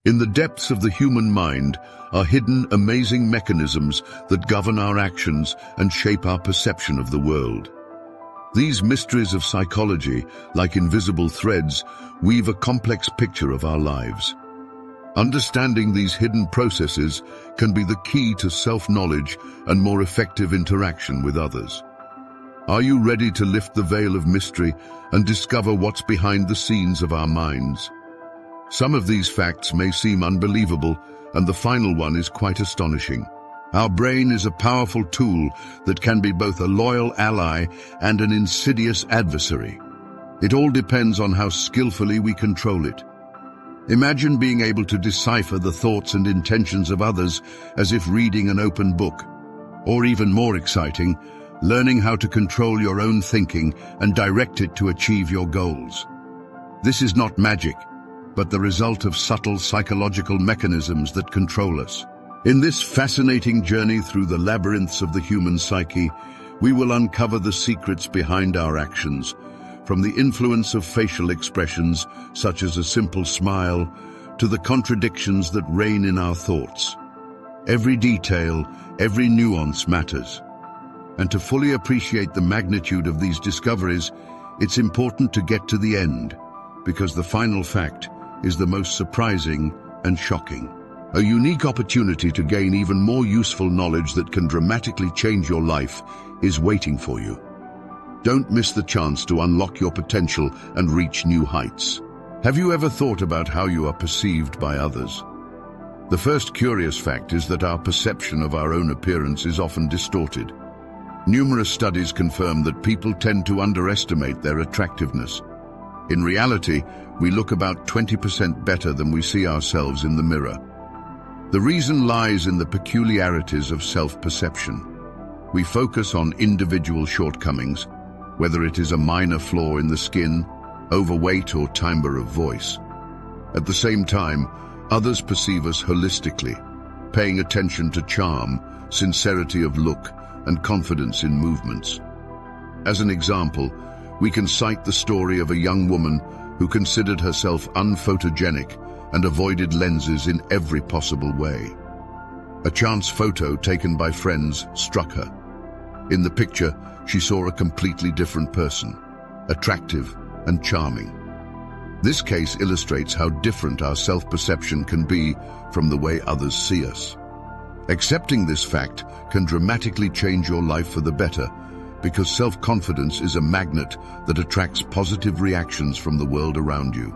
In the depths of the human mind are hidden amazing mechanisms that govern our actions and shape our perception of the world. These mysteries of psychology, like invisible threads, weave a complex picture of our lives. Understanding these hidden processes can be the key to self-knowledge and more effective interaction with others. Are you ready to lift the veil of mystery and discover what's behind the scenes of our minds? Some of these facts may seem unbelievable, and the final one is quite astonishing. Our brain is a powerful tool that can be both a loyal ally and an insidious adversary. It all depends on how skillfully we control it. Imagine being able to decipher the thoughts and intentions of others as if reading an open book. Or even more exciting, learning how to control your own thinking and direct it to achieve your goals. This is not magic, but the result of subtle psychological mechanisms that control us. In this fascinating journey through the labyrinths of the human psyche, we will uncover the secrets behind our actions, from the influence of facial expressions, such as a simple smile, to the contradictions that reign in our thoughts. Every detail, every nuance matters. And to fully appreciate the magnitude of these discoveries, it's important to get to the end, because the final fact is the most surprising and shocking. A unique opportunity to gain even more useful knowledge that can dramatically change your life is waiting for you. Don't miss the chance to unlock your potential and reach new heights. Have you ever thought about how you are perceived by others? The first curious fact is that our perception of our own appearance is often distorted. Numerous studies confirm that people tend to underestimate their attractiveness. In reality, we look about 20% better than we see ourselves in the mirror. The reason lies in the peculiarities of self-perception. We focus on individual shortcomings, whether it is a minor flaw in the skin, overweight, or timbre of voice. At the same time, others perceive us holistically, paying attention to charm, sincerity of look, and confidence in movements. As an example, we can cite the story of a young woman who considered herself unphotogenic and avoided lenses in every possible way. A chance photo taken by friends struck her. In the picture, she saw a completely different person, attractive and charming. This case illustrates how different our self-perception can be from the way others see us. Accepting this fact can dramatically change your life for the better, because self-confidence is a magnet that attracts positive reactions from the world around you.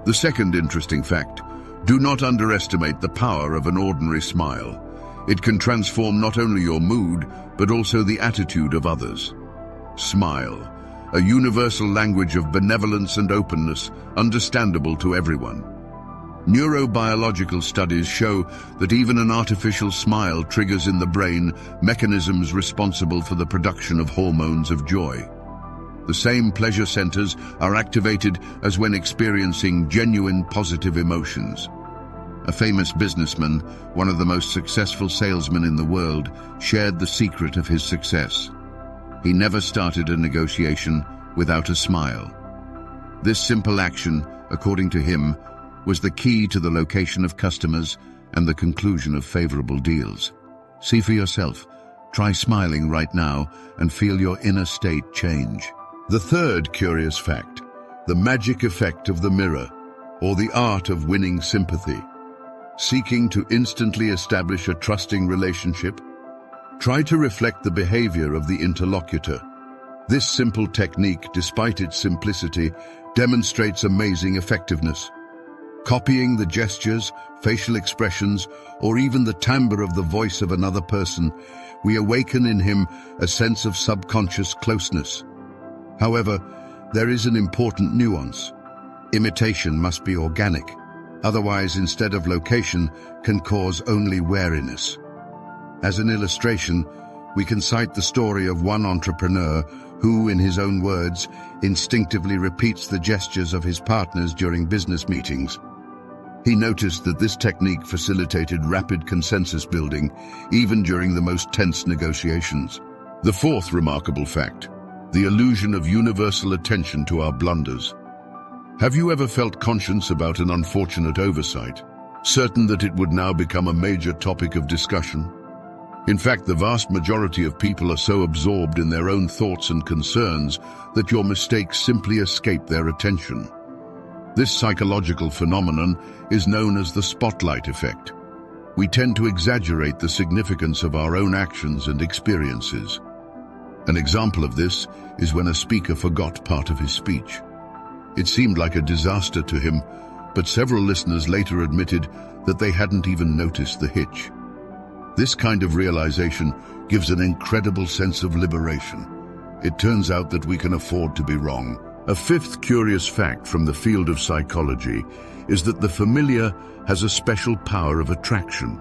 The second interesting fact: do not underestimate the power of an ordinary smile. It can transform not only your mood, but also the attitude of others. Smile, a universal language of benevolence and openness, understandable to everyone. Neurobiological studies show that even an artificial smile triggers in the brain mechanisms responsible for the production of hormones of joy. The same pleasure centers are activated as when experiencing genuine positive emotions. A famous businessman, one of the most successful salesmen in the world, shared the secret of his success. He never started a negotiation without a smile. This simple action, according to him, was the key to the location of customers and the conclusion of favorable deals. See for yourself. Try smiling right now and feel your inner state change. The third curious fact: the magic effect of the mirror, or the art of winning sympathy. Seeking to instantly establish a trusting relationship? Try to reflect the behavior of the interlocutor. This simple technique, despite its simplicity, demonstrates amazing effectiveness. Copying the gestures, facial expressions, or even the timbre of the voice of another person, we awaken in him a sense of subconscious closeness. However, there is an important nuance. Imitation must be organic. Otherwise, instead of location, can cause only wariness. As an illustration, we can cite the story of one entrepreneur who, in his own words, instinctively repeats the gestures of his partners during business meetings. He noticed that this technique facilitated rapid consensus building, even during the most tense negotiations. The fourth remarkable fact: the illusion of universal attention to our blunders. Have you ever felt conscious about an unfortunate oversight? certain that it would now become a major topic of discussion. In fact, the vast majority of people are so absorbed in their own thoughts and concerns that your mistakes simply escape their attention. This psychological phenomenon is known as the spotlight effect. We tend to exaggerate the significance of our own actions and experiences. An example of this is when a speaker forgot part of his speech. It seemed like a disaster to him, but several listeners later admitted that they hadn't even noticed the hitch. This kind of realization gives an incredible sense of liberation. It turns out that we can afford to be wrong. A fifth curious fact from the field of psychology is that the familiar has a special power of attraction.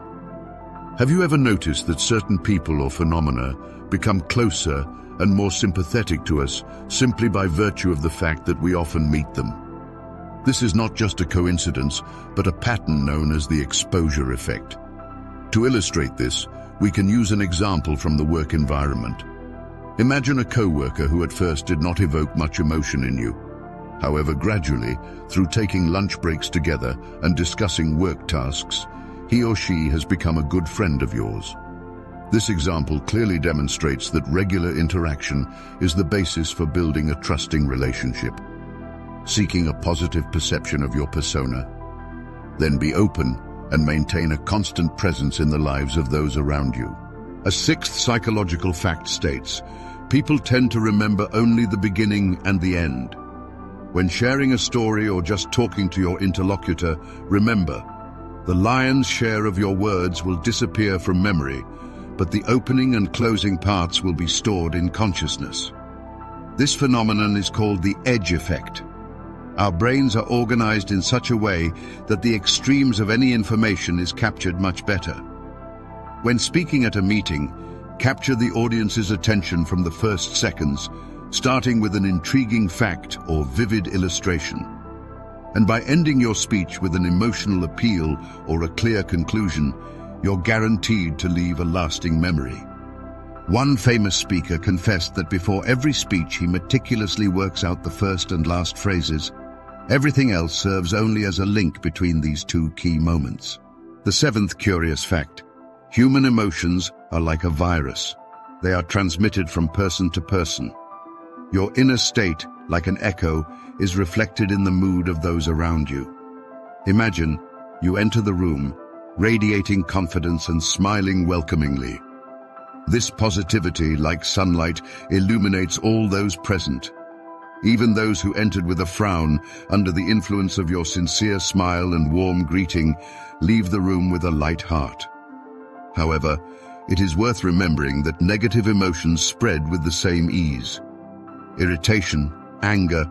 Have you ever noticed that certain people or phenomena become closer and more sympathetic to us simply by virtue of the fact that we often meet them? This is not just a coincidence, but a pattern known as the exposure effect. To illustrate this, we can use an example from the work environment. Imagine a co-worker who at first did not evoke much emotion in you. However, gradually, through taking lunch breaks together and discussing work tasks, he or she has become a good friend of yours. This example clearly demonstrates that regular interaction is the basis for building a trusting relationship. Seeking a positive perception of your persona, then be open and maintain a constant presence in the lives of those around you. A sixth psychological fact states, people tend to remember only the beginning and the end. When sharing a story or just talking to your interlocutor, remember, the lion's share of your words will disappear from memory, but the opening and closing parts will be stored in consciousness. This phenomenon is called the edge effect. Our brains are organized in such a way that the extremes of any information is captured much better. When speaking at a meeting, capture the audience's attention from the first seconds, starting with an intriguing fact or vivid illustration. And by ending your speech with an emotional appeal or a clear conclusion, you're guaranteed to leave a lasting memory. One famous speaker confessed that before every speech he meticulously works out the first and last phrases. Everything else serves only as a link between these two key moments. The seventh curious fact: human emotions are like a virus. They are transmitted from person to person. Your inner state, like an echo, is reflected in the mood of those around you. Imagine you enter the room, radiating confidence and smiling welcomingly. This positivity, like sunlight, illuminates all those present. Even those who entered with a frown, under the influence of your sincere smile and warm greeting, leave the room with a light heart. However, it is worth remembering that negative emotions spread with the same ease. Irritation, anger,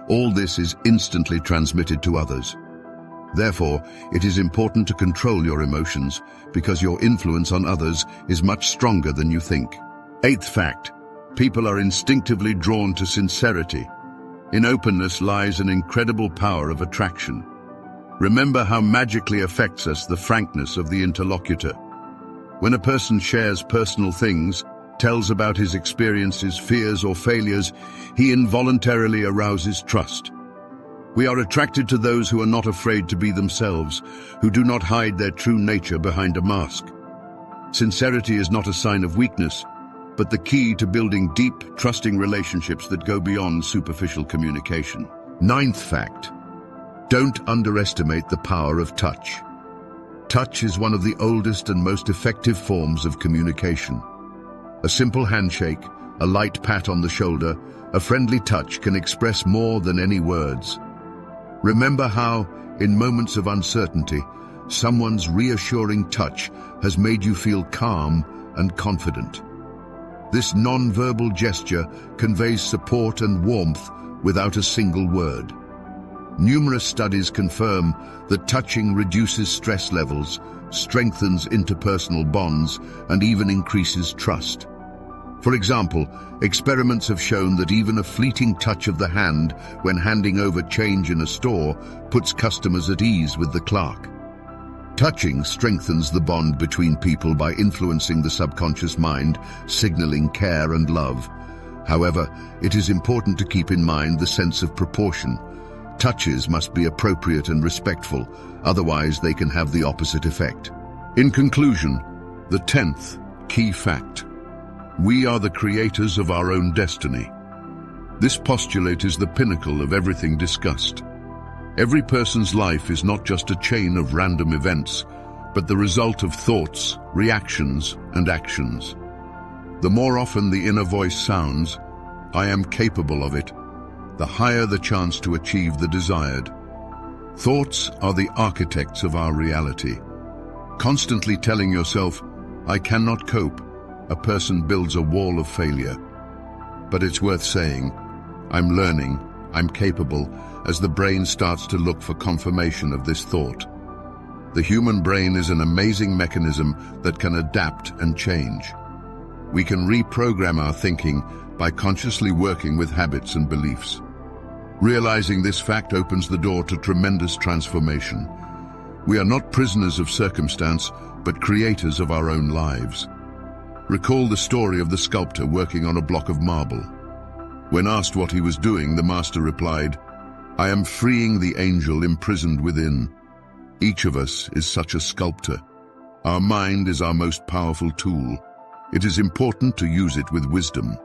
all this is instantly transmitted to others. Therefore, it is important to control your emotions because your influence on others is much stronger than you think. Eighth fact: people are instinctively drawn to sincerity. In openness lies an incredible power of attraction. Remember how magically affects us the frankness of the interlocutor. When a person shares personal things, tells about his experiences, fears, or failures, he involuntarily arouses trust. We are attracted to those who are not afraid to be themselves, who do not hide their true nature behind a mask. Sincerity is not a sign of weakness, but the key to building deep, trusting relationships that go beyond superficial communication. Ninth fact: don't underestimate the power of touch. Touch is one of the oldest and most effective forms of communication. A simple handshake, a light pat on the shoulder, a friendly touch can express more than any words. Remember how, in moments of uncertainty, someone's reassuring touch has made you feel calm and confident. This non-verbal gesture conveys support and warmth without a single word. Numerous studies confirm that touching reduces stress levels, strengthens interpersonal bonds, and even increases trust. For example, experiments have shown that even a fleeting touch of the hand when handing over change in a store puts customers at ease with the clerk. Touching strengthens the bond between people by influencing the subconscious mind, signaling care and love. However, it is important to keep in mind the sense of proportion. Touches must be appropriate and respectful, otherwise they can have the opposite effect. In conclusion, the 10th key fact: we are the creators of our own destiny. This postulate is the pinnacle of everything discussed. Every person's life is not just a chain of random events, but the result of thoughts, reactions, and actions. The more often the inner voice sounds, "I am capable of it," the higher the chance to achieve the desired. Thoughts are the architects of our reality. Constantly telling yourself, "I cannot cope," a person builds a wall of failure. But it's worth saying, "I'm learning, I'm capable," as the brain starts to look for confirmation of this thought. The human brain is an amazing mechanism that can adapt and change. We can reprogram our thinking by consciously working with habits and beliefs. Realizing this fact opens the door to tremendous transformation. We are not prisoners of circumstance, but creators of our own lives. Recall the story of the sculptor working on a block of marble. When asked what he was doing, the master replied, "I am freeing the angel imprisoned within." Each of us is such a sculptor. Our mind is our most powerful tool. It is important to use it with wisdom.